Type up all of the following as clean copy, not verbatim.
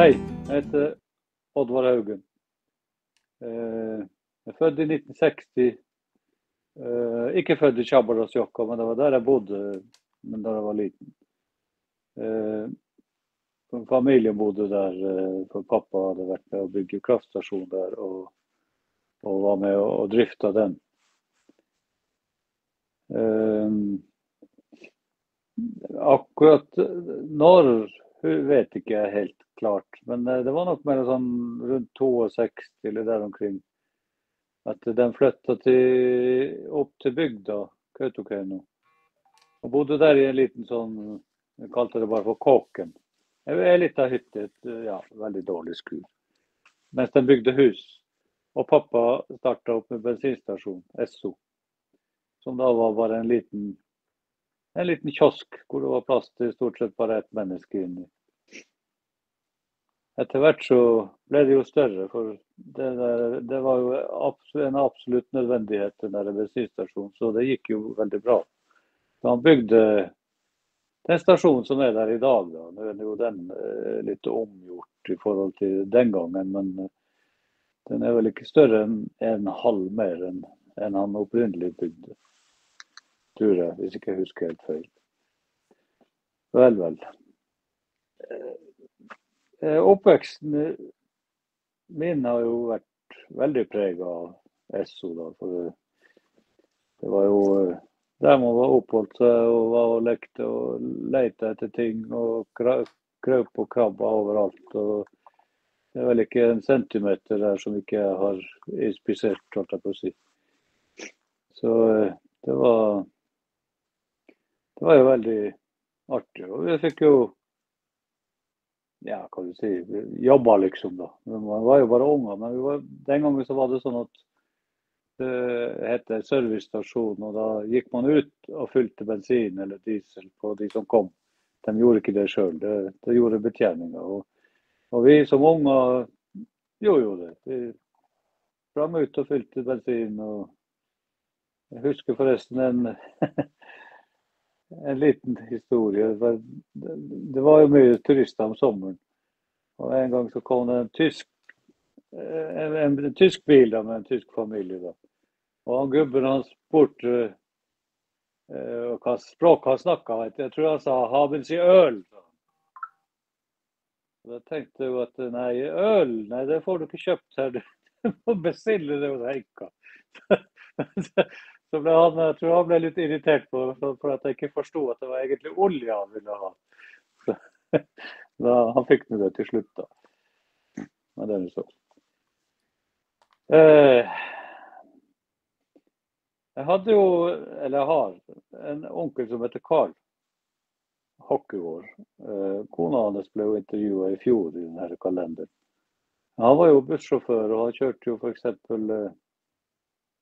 Hei, jeg heter Oddvar Haugen. Jeg er født i 1960. Ikke født i Chabalazjokka, men det var der jeg bodde da jeg var liten. Familien bodde der, for pappa hadde vært med å bygge kraftstasjon der, og var med å drifte den. Akkurat når vet ikke jeg helt klart, men det var nok mer sånn rundt 62 eller der omkring, at den flyttet opp til bygda, Kautokeino, og bodde der i en liten sånn, jeg kalte det bare for kåken. Jeg er litt av hytte, veldig dårlig skur, mens den bygde hus, og pappa startet opp med bensinstasjon, Esso, som da var bare en liten kiosk, hvor det var plass til stort sett bare ett menneske inni. Etter hvert så ble det jo større, for det var jo en absolutt nødvendighet, den der bensinstasjonen, så det gikk jo veldig bra. Så han bygde den stasjonen som er der i dag, da. Nå er jo den litt omgjort i forhold til den gangen, men den er vel ikke større enn en halv mer enn han opprinnelig bygde. Tror jeg, hvis ikke jeg husker helt feil. Vel. Oppveksten min har jo vært veldig preget av Esso da, for det var jo der man var oppholdt seg og var og lekte og lette etter ting og krøp og krabba overalt, og det er vel ikke en centimeter der som ikke jeg har inspisert, holdt jeg på å si. Så det var jo veldig artig, og vi fikk jo, kan du si, jobba liksom da. Man var jo bare unger, men den gangen så var det sånn at det heter servicestasjon, og da gikk man ut og fylte bensin eller diesel på de som kom. De gjorde ikke det selv, det gjorde betjeningen, og vi som unger gjorde det. Vi fram ut og fylte bensin, og jeg husker forresten en liten historie. Det var jo mye turister om sommeren, og en gang så kom det en tysk bil da, med en tysk familie da. Og han gubben han spurte hva språk han snakket. Jeg tror han sa «haben Sie øl». Og da tenkte jeg jo at nei, øl, nei, det får du ikke kjøpt her, du må bestille det hos Heika. Så ble jeg tror han ble litt irritert for at jeg ikke forstod at det var egentlig olje han ville ha. Så, han fikk nå det til slutt da. Men det er jo så. Jeg hadde jo, eller jeg har, en onkel som heter Karl Hockeyvår. Kona hans ble jo intervjuet i fjor i denne kalenderen. Han var jo bussjåfør, og han kjørte jo for eksempel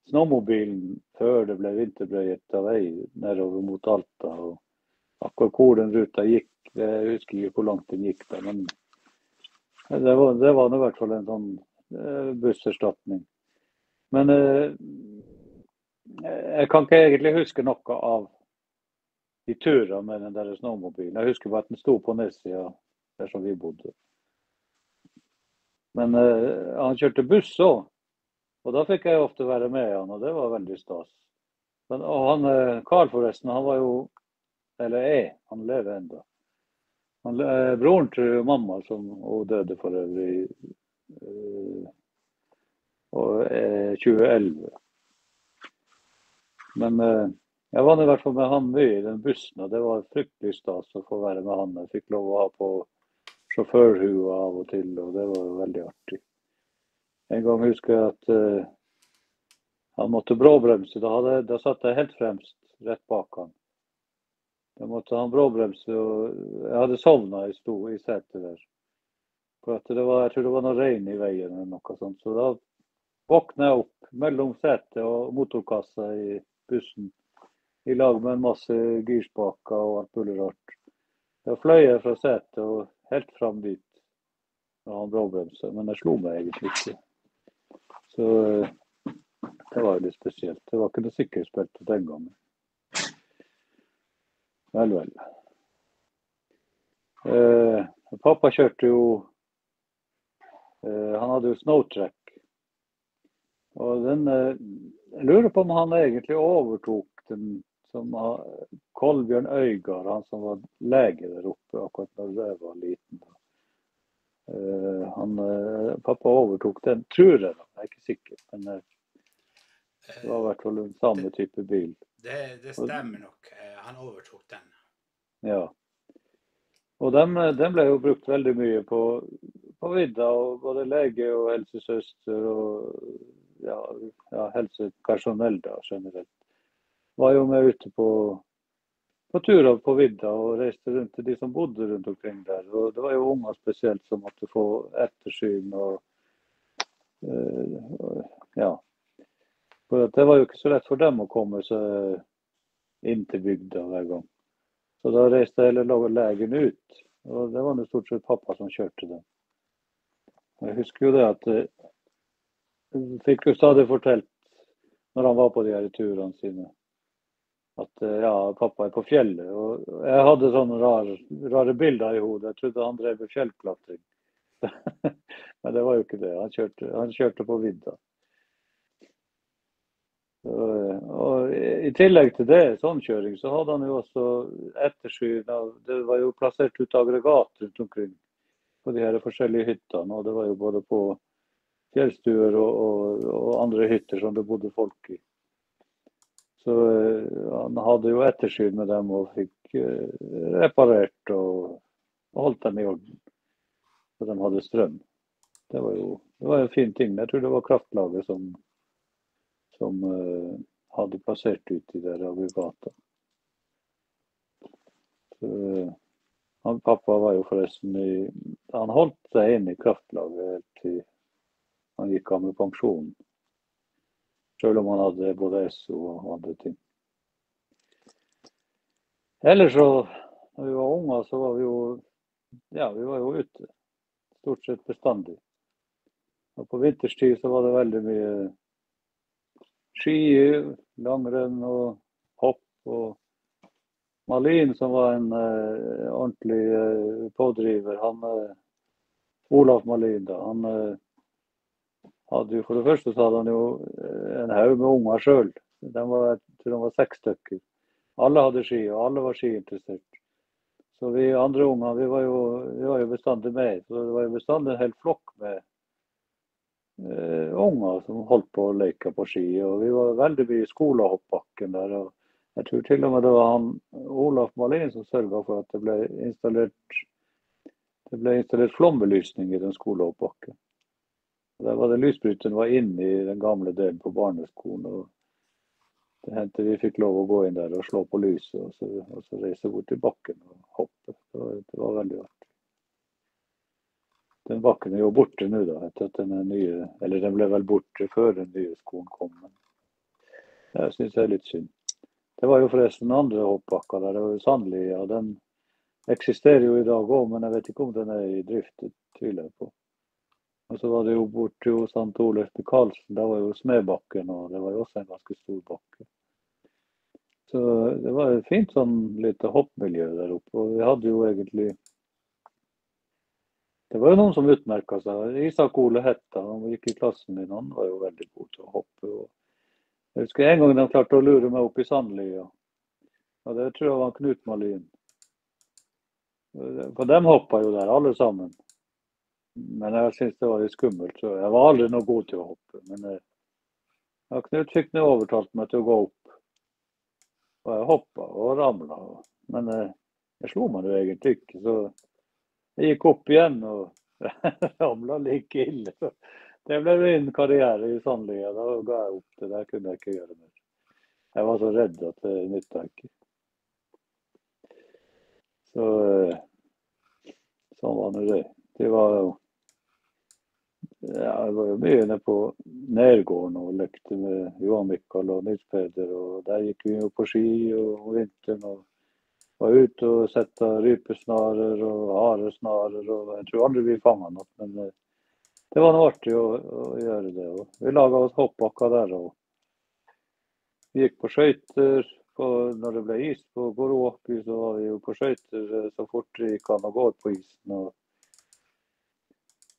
snowmobilen før det ble vinterbrøyet av vei nedover mot Alta, og akkurat hvor den ruta gikk, jeg husker ikke hvor langt den gikk da, men det var i hvert fall en sånn busserstatning. Men jeg kan ikke egentlig huske noe av de turer med den der snowmobilen. Jeg husker bare at den sto på nedsida der som vi bodde. Men han kjørte buss også, og da fikk jeg ofte være med han, og det var veldig stas. Og han, Karl forresten, han var jo, eller han lever enda. Broren til mamma som hun døde for øvrig og 2011. Men jeg var i hvert fall med han mye i den bussen, og det var fryktelig stas å få være med han. Jeg fikk lov å ha på sjåførhua av og til, og det var veldig artig. En gang husker jeg at han måtte bråbremse, da satt jeg helt fremst, rett bak han. Da måtte han bråbremse, og jeg hadde sovnet i setet der. For at jeg tror det var noe regn i veien eller noe sånt, så da våknet jeg opp mellom setet og motorkassa i bussen, i lag med en masse gyrspaker og alt mulig rart. Da fløy jeg fra setet og helt fram dit når han bråbremset, men jeg slo meg egentlig ikke. Så det var jo litt spesielt. Det var ikke noe sikkerhetsbelte den gangen. Vel. Pappa kjørte jo Han hadde jo snowtrack. Og jeg lurer på om han egentlig overtok den som Kolbjørn Øygard, han som var lege der oppe akkurat når jeg var liten. Pappa overtok den, tror jeg da. Jeg er ikke sikker, men det var i hvert fall den samme type bil. Det stemmer nok. Han overtok den. Ja. Og den ble jo brukt veldig mye på vidda, og både lege og helsesøster og helsepersonell da, generelt. Var jo med ute på turer på vidda og reiste rundt til de som bodde rundt omkring der. Og det var jo unger spesielt som måtte få ettersyn ja. For det var jo ikke så lett for dem å komme seg inn til bygda hver gang. Så da reiste hele legen ut, og det var jo stort sett pappa som kjørte den. Jeg husker jo det at jeg fikk jo stadig fortalt når han var på de her turene sine, at ja, pappa er på fjellet, og jeg hadde sånne rare bilder i hodet. Jeg trodde han drev med fjellklatring. Men det var jo ikke det, han kjørte på vidda. Og i tillegg til det, sånn kjøring, så hadde han jo også ettersyn av, det var jo plassert ut aggregat rundt omkring på de her forskjellige hyttene, og det var jo både på fjellstuer og andre hytter som det bodde folk i. Så han hadde jo ettersyn med dem og fikk reparert og holdt dem i orden, så de hadde strøm. Det var jo en fin ting. Jeg tror det var kraftlaget som hadde plassert ut i der aggregatet. Pappa var jo forresten han holdt seg inn i kraftlaget til han gikk av med pensjon. Selv om han hadde både SO og andre ting. Ellers så, når vi var unger, så var vi var jo ute. Stort sett bestandig. Og på vinterstid så var det veldig mye ski, langrenn og hopp. Og Malin, som var en ordentlig pådriver, Olaf Malin da, han hadde jo, for det første så hadde han jo en haug med unger selv. Jeg tror de var 6 stykker. Alle hadde ski, og alle var skiinteressert. Så vi andre unger, vi var jo bestandig med. Så det var jo bestandig en hel flokk med unger som holdt på å leke på ski. Og vi var veldig mye i skolehoppbakken der. Og jeg tror til og med det var han Olaf Malin som sørget for at det ble installert flombelysning i den skolehoppbakken. Der var det lysbryteren var inne i den gamle delen på barneskolen, og det hendte vi fikk lov å gå inn der og slå på lyset, og så reise bort til bakken og hoppe. Det var veldig artig. Den bakken er jo borte nå da, etter at den ble vel borte før den nye skolen kom. Men jeg synes det er litt synd. Det var jo forresten andre hoppbakker der, det var jo Sandlia, den eksisterer jo i dag også, men jeg vet ikke om den er i drift, det tviler jeg på. Og så var det jo bort til St. Olef til Karlsen, der var jo Smedbakken, og det var jo også en ganske stor bakke. Så det var et fint sånn lite hoppmiljø der oppe, og vi hadde jo egentlig, det var jo noen som utmerket seg. Isak Ole Hetta, han gikk i klassen min, han var jo veldig god til å hoppe. Og jeg husker en gang de klarte å lure meg opp i Sandlia, og det tror jeg var Knut Malin. For dem hoppet jo der, alle sammen. Men jeg synes det var litt skummelt, så jeg var aldri noe god til å hoppe. Men Knut fikk nå overtalt meg til å gå opp. Og jeg hoppet og ramlet. Men jeg slo meg jo egentlig ikke, så jeg gikk opp igjen og ramlet like ille. Det ble min karriere i Sandlia, da ga jeg opp det. Der kunne jeg ikke gjøre mer. Jeg var så redd at det nyttet ikke. Så sånn var det det. Det var jo jeg var jo mye nede på Nergården og lekte med Johan Mikael og Nils Peder, og der gikk vi jo på ski og vinteren og var ute og sette rypesnarer og haresnarer, og jeg tror aldri vi fanget noe, men det var noe artig å gjøre det. Og vi laget oss hoppbakker der, og vi gikk på skøyter, når det ble is på Gårdåker, så var vi jo på skøyter så fort vi kan gå ut på isen, og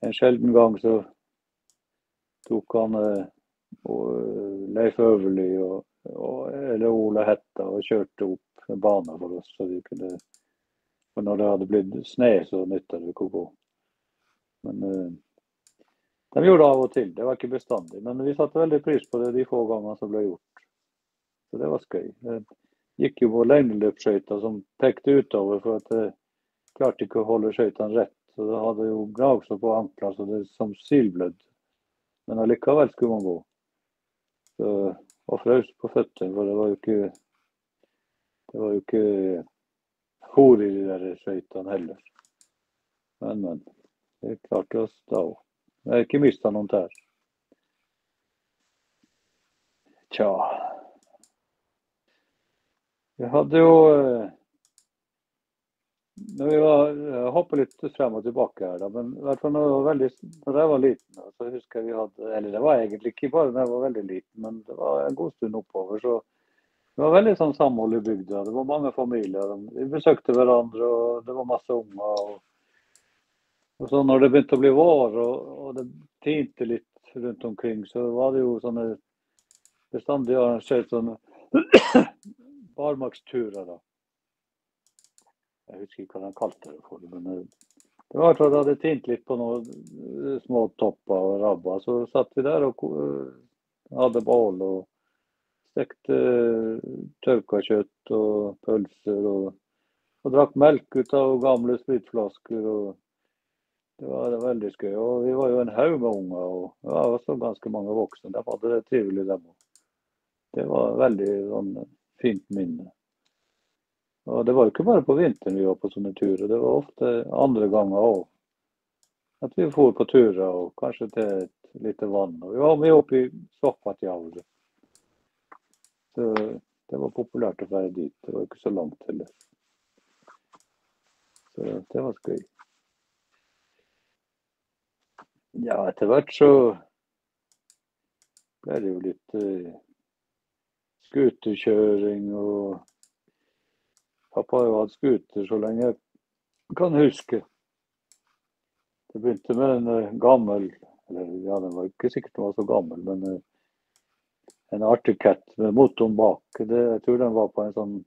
en sjelden gang så tok han Leif Øverli eller Ole Hetta og kjørte opp en bane for oss, så vi kunne, for når det hadde blitt sne, så nyttet det ikke å gå. Men de gjorde det av og til, det var ikke bestandig, men vi satte veldig pris på det de få gangene som ble gjort. Så det var skøy. Det gikk jo på lengdeløpsskøyter som pekte utover for at det klarte ikke å holde skøytene rett. Så det hadde jo gnagsår på ankler, så det som silblødd. Men allikevel skulle man gå. Så, og frøs på føttene, for det var jo ikke hår i de der skøytene heller. Men, det klarte oss da også. Jeg har ikke mistet noen tær. Tja. Vi hadde jo når vi hoppet litt frem og tilbake her, da, men i hvert fall når jeg var liten, så husker jeg vi hadde, eller det var egentlig ikke bare når jeg var veldig liten, men det var en god stund oppover, så det var veldig sånn samhold i bygda. Det var mange familier, vi besøkte hverandre, og det var masse unger, og så når det begynte å bli vår, og det tinte litt rundt omkring, så var det jo sånne bestandig arrangert sånne barmarksturer da. Jeg husker ikke hva de kalte det for, men det var at det hadde tint litt på noen små topper og rabber. Så satt vi der og hadde bål og stekte tørka kjøtt og pølser og drakk melk ut av gamle spritflasker. Og det var veldig skøy. Og vi var jo en haug med unger, og det var også ganske mange voksne. De hadde det trivelig dem også. Det var veldig fint minne. Og det var jo ikke bare på vinteren vi var på sånne turer, det var ofte andre ganger også. At vi for på turer og kanskje til et lite vann. Og vi var med opp i Soppatjavre. Så det var populært å være dit, det var ikke så langt heller. Så det var skøy. Ja, etter hvert så ble det jo litt skuterkjøring og pappa har jo hatt skuter så lenge jeg kan huske. Det begynte med en gammel, eller ja, den var ikke sikkert den var så gammel, men en Arctic Cat med motoren bak. Jeg tror den var på en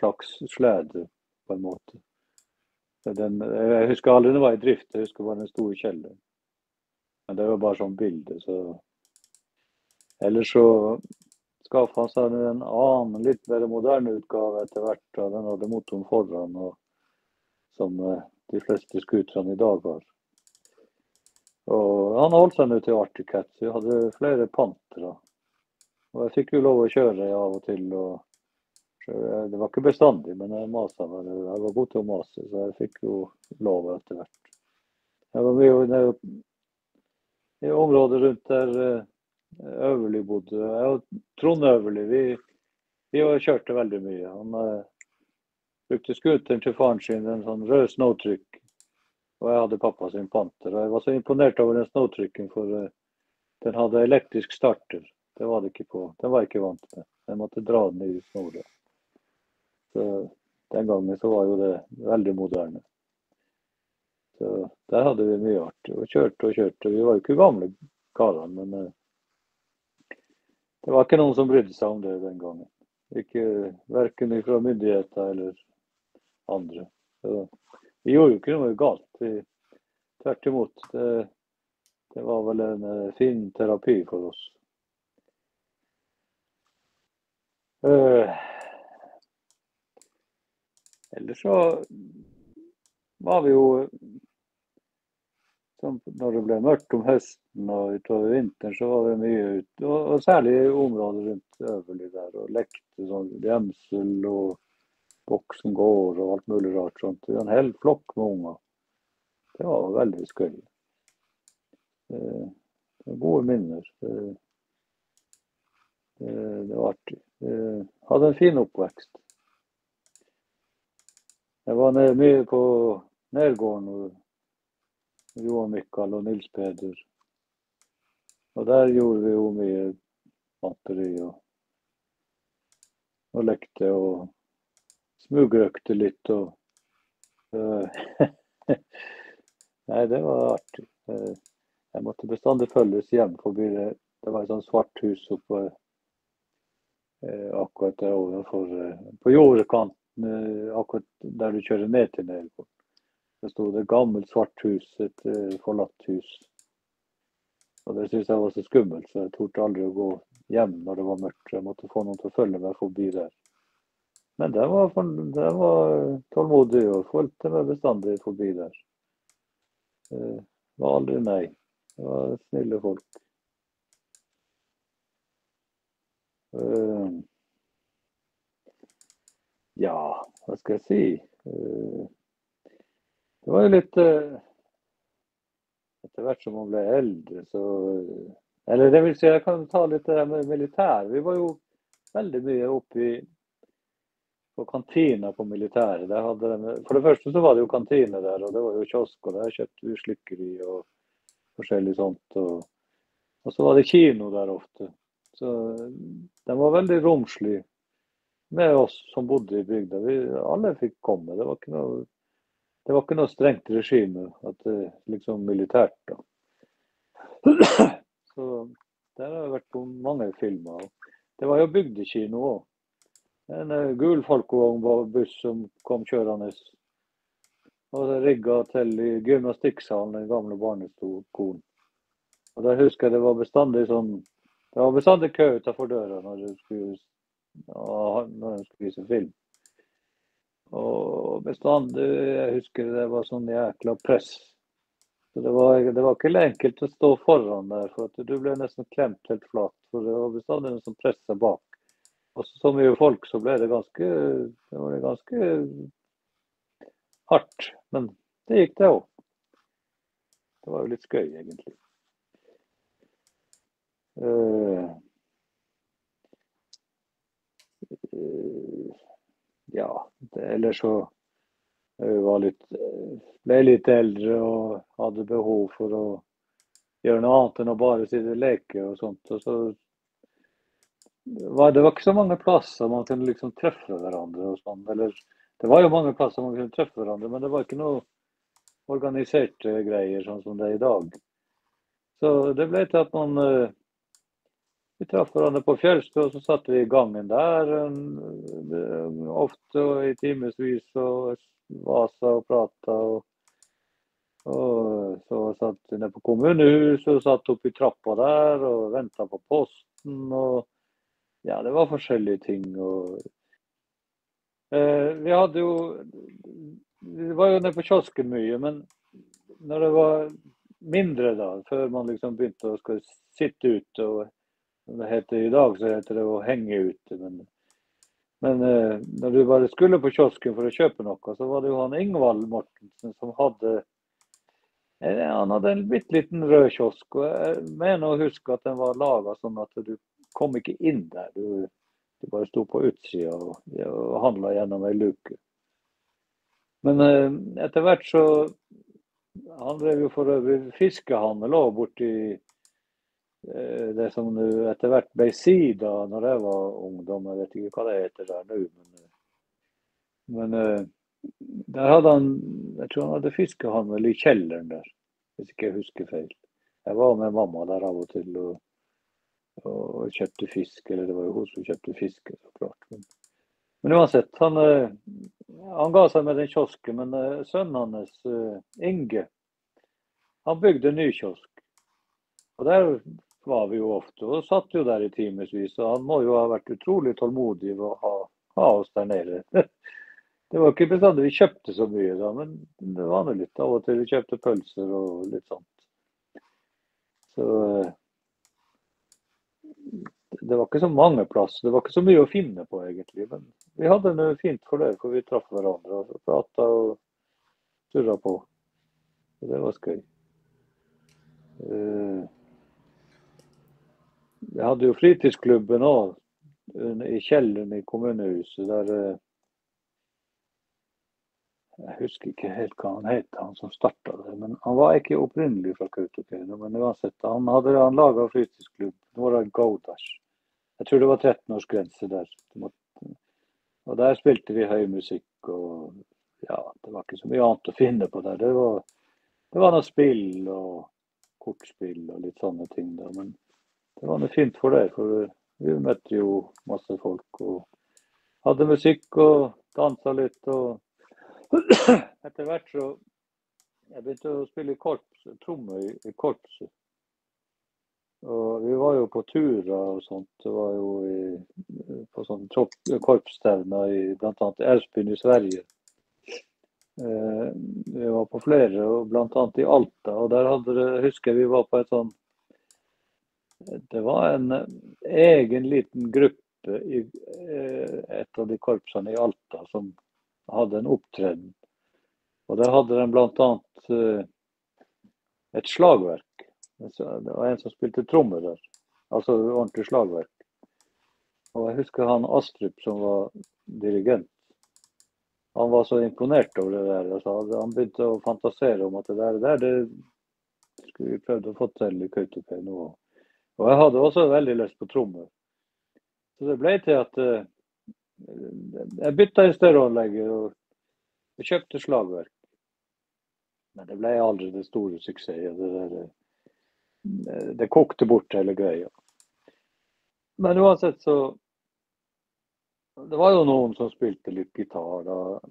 slags slede på en måte. Jeg husker aldri den var i drift, jeg husker bare den store kjelleren. Men det var bare sånn bilde, så ellers så skaffet han seg en annen, litt mer moderne utgave etter hvert, og den hadde motoren foran, og som de fleste skuterne i dag har. Og han holdt seg nå til Arctic Cat, så jeg hadde flere pantere. Og jeg fikk jo lov å kjøre av og til, og det var ikke bestandig, men jeg var god til å mase, så jeg fikk jo lov etter hvert. Jeg var med i området rundt der Øverli bodde. Jeg og Trond Øverli, vi kjørte veldig mye. Han brukte skuteren til faren sin, en sånn rød snowtryck, og jeg hadde pappa sin panter. Og jeg var så imponert over den snowtrycken, for den hadde elektrisk starter. Det var det ikke på. Den var jeg ikke vant med. Jeg måtte dra den i snoret. Så den gangen så var jo det veldig moderne. Så der hadde vi mye artig, og kjørte. Vi var jo ikke gamle karer, men det var ikke noen som brydde seg om det den gangen. Ikke hverken fra myndigheter eller andre. Så vi gjorde jo ikke noe galt. Tvert imot. Det var vel en fin terapi for oss. Ellers så var vi jo når det ble mørkt om høsten og utover vinteren, så var det mye ut, og særlig i området rundt Øverli der, og lekte sånn gjemsel og boksen gård og alt mulig rart sånt. Det var en hel flokk med unger. Det var veldig skøy. Det var gode minner. Det var artig. Jeg hadde en fin oppvekst. Jeg var mye på Nergården og Johan Mikael og Nils Peder. Og der gjorde vi jo mye batteri og lekte og smugrøkte litt. Og Nei, det var artig. Jeg måtte bestandig følges hjem forbi det. Det var et sånt svart hus oppe akkurat der overfor, på jordkanten, akkurat der du kjører ned til Nergård. Det stod det gammelt svart hus, et forlatt hus. Og det synes jeg var så skummelt, så jeg torde aldri å gå hjem når det var mørkt. Jeg måtte få noen til å følge meg forbi der. Men det var tålmodig og fulgte meg bestandig forbi der. Det var aldri nei. Det var snille folk. Ja, hva skal jeg si? Det var jo litt etter hvert som man ble eldre, så eller det vil si, jeg kan ta litt det der med militær. Vi var jo veldig mye oppe på kantina på militæret. For det første så var det jo kantine der, og det var jo kiosk, og der kjøpte vi slikkeri og forskjellig sånt. Og så var det kino der ofte. Så den var veldig romslig med oss som bodde i bygda. Alle fikk komme. Det var ikke noe strengt regime, at det liksom militært da. Så der har jeg vært på mange filmer. Det var jo bygdekino også. En gul folkevognbuss som kom kjørende. Og det rigget til i gymnastikksalen, den gamle barneskolen. Og der husker jeg det var bestandig kø utenfor døra når du skulle vise film. Og bestandig, jeg husker det var sånn jækla press. Så det var ikke enkelt å stå foran der, for at du ble nesten klemt helt flat. For det var bestandig noen som presset bak. Og så mye folk, så ble det ganske hardt. Men det gikk det også. Det var jo litt skøy, egentlig. Ja, ellers så jeg ble litt eldre og hadde behov for å gjøre noe annet enn å bare sitte og leke og sånt. Og så det var ikke så mange plasser man kunne liksom treffe hverandre og sånn. Eller det var jo mange plasser man kunne treffe hverandre, men det var ikke noe organiserte greier sånn som det er i dag. Så det ble til at vi traff hverandre på Fjellstø, og så satt vi i gangen der, ofte og i timesvis, og vasa og prata, og så satt vi nede på kommunehuset, og satt oppe i trappa der, og ventet på posten, og ja, det var forskjellige ting. Vi var jo nede på kiosken mye, men når det var mindre da, før man liksom begynte å skal sitte ute, og det heter i dag, så heter det å henge ute. Men når du bare skulle på kiosken for å kjøpe noe, så var det jo han Ingvald Mortensen som hadde en bitte liten rød kiosk, og jeg mener å huske at den var laget sånn at du kom ikke inn der. Du bare sto på utsida og handlet gjennom en luke. Men etter hvert så han drev jo for øvrig fiskehandel også borti det som etter hvert ble Sida når jeg var ungdom. Jeg vet ikke hva det heter der nå. Men der hadde jeg tror han hadde fiskehandel i kjelleren der, hvis ikke jeg husker feil. Jeg var med mamma der av og til og kjøpte fisk, eller det var jo hun som kjøpte fisk, så klart. Men uansett, han ga seg med den kiosken, men sønnen hans, Inge, han bygde en ny kiosk. Og der var vi jo ofte, og satt jo der i timesvis, og han må jo ha vært utrolig tålmodig ved å ha oss der nede. Det var ikke bestandig vi kjøpte så mye da, men det var noe litt. Av og til vi kjøpte pølser og litt sånt. Så det var ikke så mange plasser, det var ikke så mye å finne på egentlig, men vi hadde det fint for det, for vi traff hverandre og pratet og surret på. Så det var skøy. Jeg hadde jo fritidsklubben også, i kjelleren i kommunehuset, der jeg husker ikke helt hva han het, han som startet det, men han var ikke opprinnelig fra Kautokeino, men uansett, han laget fritidsklubb, Norra Gaudash. Jeg tror det var 13-årsgrense der. Og der spilte vi høy musikk, og ja, det var ikke så mye annet å finne på der. Det var det var noe spill og kortspill og litt sånne ting da, men det var noe fint for det, for vi møtte jo masse folk og hadde musikk og danset litt, og etter hvert så jeg begynte å spille korps, trommer i korpset. Og vi var jo på turer og sånt, det var jo på sånn korpsstevner i blant annet Älvsbyn i Sverige. Vi var på flere, og blant annet i Alta, og der husker jeg vi var på et sånn, det var en egen liten gruppe i et av de korpsene i Alta som hadde en opptreden. Og der hadde de blant annet et slagverk. Det var en som spilte trommer der, altså ordentlig slagverk. Og jeg husker han Astrup som var dirigent. Han var så imponert over det der. Altså, han begynte å fantasere om at det skulle vi prøvd å få til i Kautokeino. Og jeg hadde også veldig lyst på trommer. Så det ble til at jeg bytta i stereoanlegget og kjøpte slagverk. Men det ble aldri det store suksesset. Det kokte bort hele greia. Men uansett så det var jo noen som spilte litt gitar da,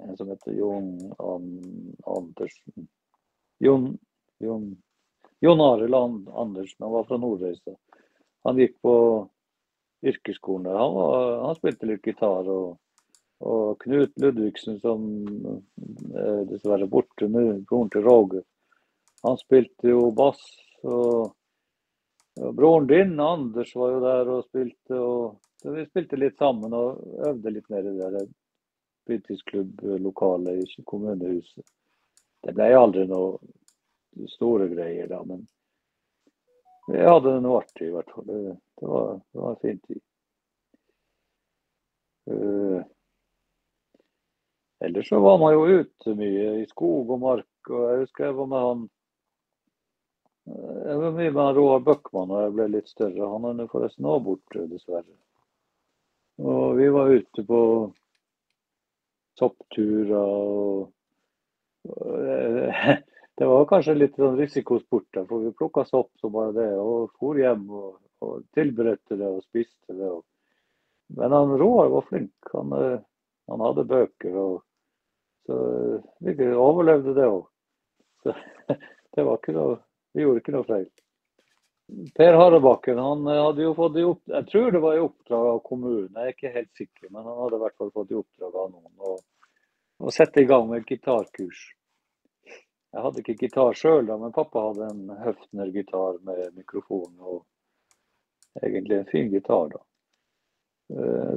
en som heter Jon Andersen. Jon Arild Andersen, han var fra Nordreisa. Han gikk på yrkesskolen der. Han spilte litt gitar, og Knut Ludvigsen, som dessverre borte nå, broren til Roger, han spilte jo bass, og broren din, Anders, var jo der og spilte, så vi spilte litt sammen og øvde litt mer i det fritidsklubb-lokalet i kommunehuset. Det ble aldri noe store greier da, men vi hadde det noe artig i hvert fall. Det var en fin tid. Ellers så var man jo ute mye i skog og mark, og jeg husker jeg var med han jeg var mye med Roar Bøckmann når jeg ble litt større. Han er forresten også borte, dessverre. Og vi var ute på toppturer, og det var kanskje litt sånn risikosport der, for vi plukket sopp som bare det, og for hjem og tilberedte det og spiste det. Men han Roar var flink. Han hadde bøker, og så vi overlevde det også. Så det var ikke noe, vi gjorde ikke noe feil. Per Harebakken, han hadde jo fått jeg tror det var i oppdrag av kommunen, jeg er ikke helt sikker, men han hadde i hvert fall fått i oppdrag av noen å sette i gang med gitarkurs. Jeg hadde ikke gitar selv da, men pappa hadde en Höfner-gitar med mikrofon, og egentlig en fin gitar da.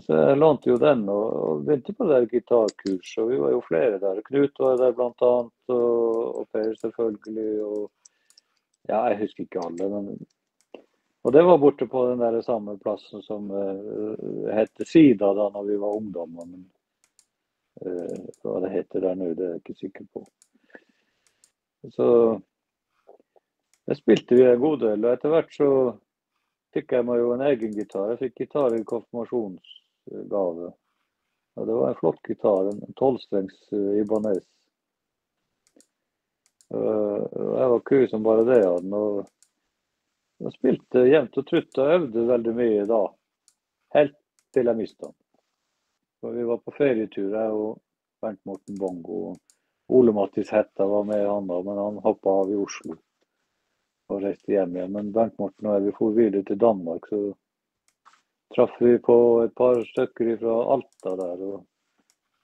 Så jeg lånte jo den og begynte på det gitarkurs, og vi var jo flere der. Knut var der blant annet, og Per selvfølgelig, og ja, jeg husker ikke alle, men og det var borte på den der samme plassen som hette Sida da når vi var ungdommer, men hva det heter der nå, det er jeg ikke sikker på. Så det spilte vi en god del, og etter hvert så fikk jeg meg jo en egen gitar. Jeg fikk gitar i konfirmasjonsgave. Og det var en flott gitar, en 12-strengs Ibanez. Jeg var kul som bare det av den, og jeg spilte jevnt og trutt og øvde veldig mye da, helt til jeg mistet den. Og vi var på ferietur, jeg og Bernt Morten Bongo, og Ole Mattis Hetta var med han da, men han hoppet av i Oslo og reiste hjem igjen. Men Bernt Morten og jeg, vi for videre til Danmark, så traff vi på et par stykker fra Alta der, og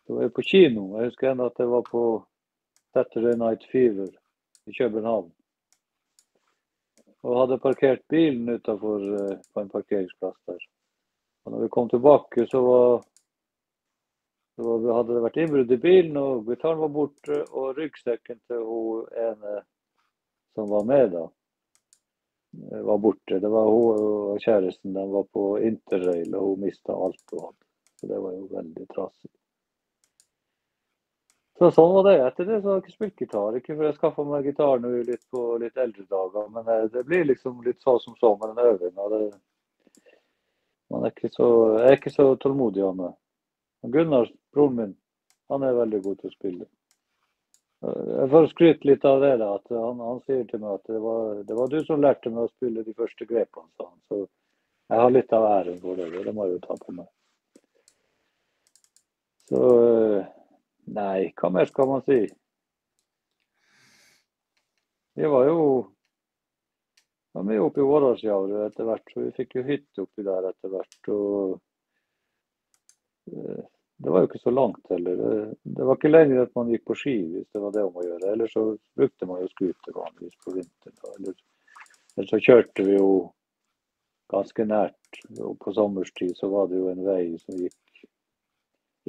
så var vi på kino. Jeg husker enda at det var på Saturday Night Fever i København. Og hadde parkert bilen utenfor på en parkeringsplass der. Og når vi kom tilbake, så hadde det vært innbrudd i bilen, og gitaren var borte, og ryggsekken til hun ene som var med da, var borte. Det var hun og kjæresten, den var på Interrail, og hun mistet alt hun hadde. Så det var jo veldig trasig. Så sånn var det. Etter det så har jeg ikke spilt gitar. Ikke for jeg skaffet meg gitar nå på litt eldre dager, men det blir liksom litt så som så med den øvingen. Jeg er ikke så tålmodig av meg. Gunnar, broren min, han er veldig god til å spille. Jeg får skryte litt av det da, at han sier til meg at det var du som lærte meg å spille de første grepene, sa han. Så jeg har litt av æren for det, det må jeg jo ta på meg. Så nei, hva mer skal man si? Vi var mye oppe i Årdalsjavret etter hvert, så vi fikk jo hytte oppi der etter hvert, og det var jo ikke så langt heller. Det var ikke lenger at man gikk på ski hvis det var det om å gjøre, eller så brukte man jo skuter vanligvis på vinteren, eller så kjørte vi jo ganske nært, og på sommerstid så var det jo en vei som gikk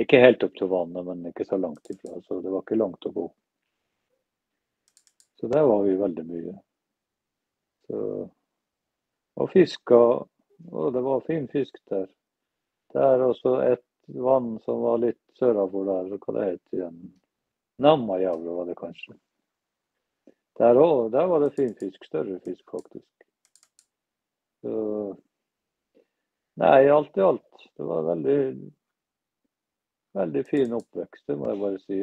ikke helt opp til vannet, men ikke så langt ifra, så det var ikke langt å gå. Så der var vi veldig mye. Og fiska, og det var fin fisk der. Det er også et vann som var litt sørafor der, hva det heter igjen? Namajavre var det kanskje. Der var det fin fisk, større fisk faktisk. Så, nei, alt i alt, det var veldig, veldig fin oppvekst, det må jeg bare si.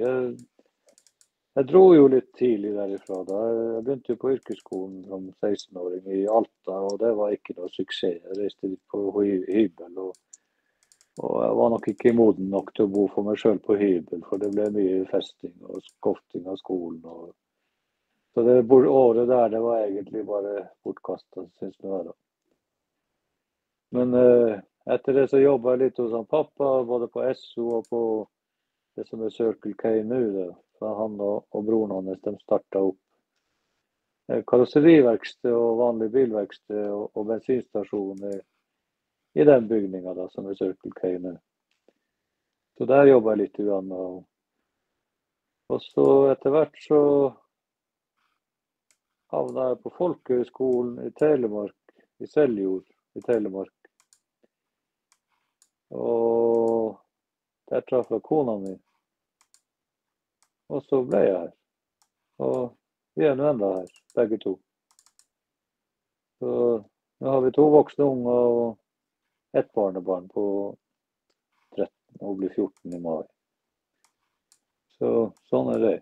Jeg dro jo litt tidlig derifra. Jeg begynte jo på yrkesskolen som 16-åring i Alta, og det var ikke noe suksess. Jeg reiste litt på hybel, og jeg var nok ikke moden nok til å bo for meg selv på hybel, for det ble mye festing og skofting av skolen. Så det året der, det var egentlig bare bortkastet, synes jeg da. Men etter det så jobbet jeg litt hos han pappa, både på SO og på det som er Circle K nå. Så han og broren hans, de startet opp karosseriverksted og vanlig bilverksted og bensinstasjon i den bygningen da, som er Circle K nå. Så der jobbet jeg litt i gang. Og så etter hvert så havnet jeg på Folkehøgskolen i Telemark, i Seljord i Telemark. Og der traff jeg kona mi. Og så ble jeg her. Og vi er nå enda her, begge to. Så nå har vi 2 voksne unger og et barnebarn på 13 og blir 14 i mai. Så sånn er det.